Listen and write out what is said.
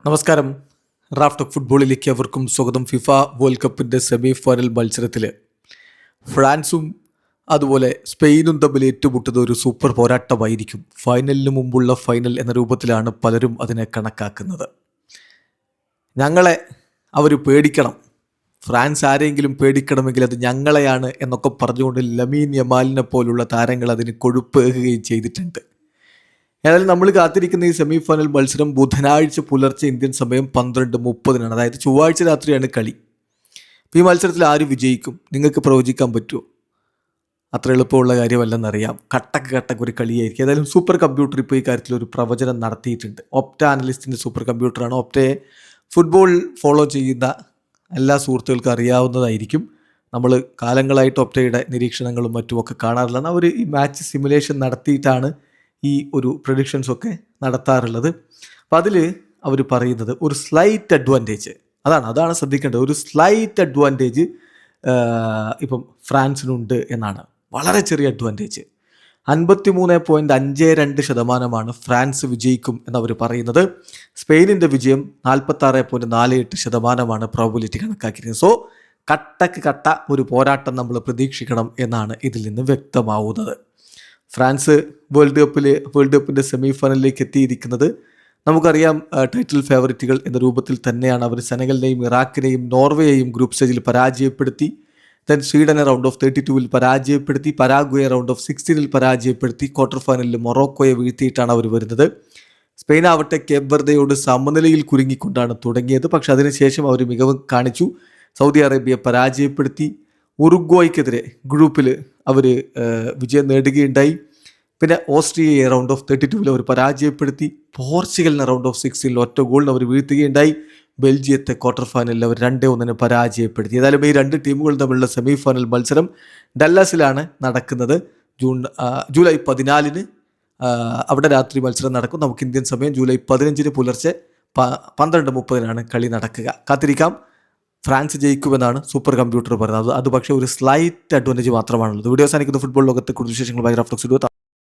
നമസ്കാരം. റാഫ്റ്റോക്ക് ഫുട്ബോളിലേക്ക് അവർക്കും സ്വാഗതം. ഫിഫ വേൾഡ് കപ്പിൻ്റെ സെമി ഫൈനൽ മത്സരത്തിൽ ഫ്രാൻസും അതുപോലെ സ്പെയിനും തമ്മിൽ ഏറ്റുമുട്ടുന്ന ഒരു സൂപ്പർ പോരാട്ടമായിരിക്കും. ഫൈനലിന് മുമ്പുള്ള ഫൈനൽ എന്ന രൂപത്തിലാണ് പലരും അതിനെ കണക്കാക്കുന്നത്. ഞങ്ങളെ അവർ പേടിക്കണം, ഫ്രാൻസ് ആരെങ്കിലും പേടിക്കണമെങ്കിൽ അത് ഞങ്ങളെയാണ് എന്നൊക്കെ പറഞ്ഞുകൊണ്ട് ലമീൻ യമാലിനെ പോലുള്ള താരങ്ങൾ അതിന് കൊഴുപ്പേകുകയും ചെയ്തിട്ടുണ്ട്. ഏതായാലും നമ്മൾ കാത്തിരിക്കുന്ന ഈ സെമി ഫൈനൽ മത്സരം ബുധനാഴ്ച പുലർച്ചെ ഇന്ത്യൻ സമയം 12:30, അതായത് ചൊവ്വാഴ്ച രാത്രിയാണ് കളി. അപ്പോൾ ഈ മത്സരത്തിൽ ആര് വിജയിക്കും നിങ്ങൾക്ക് പ്രവചിക്കാൻ പറ്റുമോ? അത്ര എളുപ്പമുള്ള കാര്യമല്ലെന്നറിയാം. കട്ടക്ക് ഒരു കളിയായിരിക്കും. ഏതായാലും സൂപ്പർ കമ്പ്യൂട്ടർ ഇപ്പോൾ ഈ കാര്യത്തിൽ ഒരു പ്രവചനം നടത്തിയിട്ടുണ്ട്. ഒപ്റ്റ അനലിസ്റ്റിൻ്റെ സൂപ്പർ കമ്പ്യൂട്ടറാണ്. ഒപ്റ്റയെ ഫുട്ബോൾ ഫോളോ ചെയ്യുന്ന എല്ലാ സുഹൃത്തുക്കൾക്കും അറിയാവുന്നതായിരിക്കും. നമ്മൾ കാലങ്ങളായിട്ട് ഒപ്റ്റയുടെ നിരീക്ഷണങ്ങളും മറ്റുമൊക്കെ കാണാറുള്ളതാണ്. അവർ ഈ മാച്ച് സിമുലേഷൻ നടത്തിയിട്ടാണ് ഈ ഒരു പ്രഡിക്ഷൻസൊക്കെ നടത്താറുള്ളത്. അപ്പോൾ അതിൽ അവർ പറയുന്നത് ഒരു സ്ലൈറ്റ് അഡ്വാൻറ്റേജ്, അതാണ് ശ്രദ്ധിക്കേണ്ടത്. ഒരു സ്ലൈറ്റ് അഡ്വാൻറ്റേജ് ഇപ്പം ഫ്രാൻസിനുണ്ട് എന്നാണ്. വളരെ ചെറിയ അഡ്വാൻറ്റേജ്. 53.52% ഫ്രാൻസ് വിജയിക്കും എന്നവർ പറയുന്നത്. സ്പെയിനിൻ്റെ വിജയം 46.48% പ്രോബബിലിറ്റി കണക്കാക്കിയിരിക്കുന്നത്. സോ കട്ട ഒരു പോരാട്ടം നമ്മൾ പ്രതീക്ഷിക്കണം എന്നാണ് ഇതിൽ നിന്ന് വ്യക്തമാവുന്നത്. ഫ്രാൻസ് വേൾഡ് കപ്പിൻ്റെ സെമി ഫൈനലിലേക്ക് എത്തിയിരിക്കുന്നത് നമുക്കറിയാം. ടൈറ്റിൽ ഫേവറിറ്റുകൾ എന്ന രൂപത്തിൽ തന്നെയാണ് അവർ സെനഗലിനെയും ഇറാഖിനെയും നോർവേയെയും ഗ്രൂപ്പ് സ്റ്റേജിൽ പരാജയപ്പെടുത്തി. ദെൻ സ്വീഡനെ റൗണ്ട് ഓഫ് 32 പരാജയപ്പെടുത്തി. പരാഗ്വയെ റൗണ്ട് ഓഫ് 16 പരാജയപ്പെടുത്തി. ക്വാർട്ടർ ഫൈനലിൽ മൊറോക്കോയെ വീഴ്ത്തിയിട്ടാണ് അവർ വരുന്നത്. സ്പെയിൻ ആവട്ടെ കേപ്പ് വെർദെയോട് സമനിലയിൽ കുരുങ്ങിക്കൊണ്ടാണ് തുടങ്ങിയത്. പക്ഷെ അതിനുശേഷം അവർ മികവ് കാണിച്ചു. സൗദി അറേബ്യയെ പരാജയപ്പെടുത്തി. ഉറുഗ്വായ്ക്കെതിരെ ഗ്രൂപ്പിൽ അവർ വിജയം നേടുകയുണ്ടായി. പിന്നെ ഓസ്ട്രിയയെ റൗണ്ട് ഓഫ് 32 അവർ പരാജയപ്പെടുത്തി. പോർച്ചുഗലിനെ റൗണ്ട് ഓഫ് 16 ഒറ്റ ഗോളിന് അവർ വീഴ്ത്തുകയുണ്ടായി. ബെൽജിയത്തെ ക്വാർട്ടർ ഫൈനലിൽ അവർ 2-1 പരാജയപ്പെടുത്തി. ഏതായാലും ഈ രണ്ട് ടീമുകൾ തമ്മിലുള്ള സെമി ഫൈനൽ മത്സരം ഡല്ലാസിലാണ് നടക്കുന്നത്. ജൂലൈ 14 അവിടെ രാത്രി മത്സരം നടക്കും. നമുക്ക് ഇന്ത്യൻ സമയം ജൂലൈ 15 പുലർച്ചെ 12:30 കളി നടക്കുക. കാത്തിരിക്കാം. ഫ്രാൻസ് ജയിക്കുമെന്നാണ് സൂപ്പർ കമ്പ്യൂട്ടർ പറയുന്നത്. അത് പക്ഷേ ഒരു സ്ലൈറ്റ് അഡ്വാൻറ്റേജ് മാത്രമാണുള്ളത്. വീഡിയോ അവസാനിക്കുന്ന ഫുട്ബോൾ ലോകത്തെ കൂടുതൽ വിശേഷങ്ങളുമായി റാഫ്റ്റോക്സ്.